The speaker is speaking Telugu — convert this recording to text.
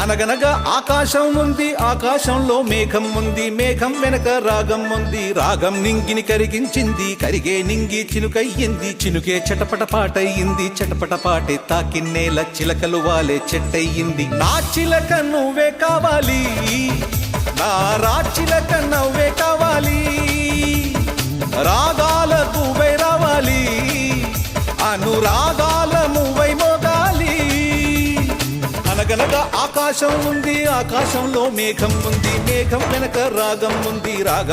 అనగనగా ఆకాశం ఉంది, ఆకాశంలో మేఘం ఉంది, మేఘం వెనక రాగం ఉంది, రాగం నింగిని కరిగించింది, కరిగే నింగి చినుకయ్యింది, చినుకే చటపట పాటయ్యింది, చటపట పాటే తాకిన్నేల చిలకలు వాలే చెట్టయ్యింది. నా చిలక నువ్వే కావాలి, నా రాచిలక నవ్వే కావాలి, రాగాల నువ్వై రావాలి, అనురాగాల నువ్వై మోగాలి. అనగనగా ఆకాశం ఉంది, ఆకాశంలో మేఘం ఉంది, మేఘం వెనక రాగం ఉంది, రాగం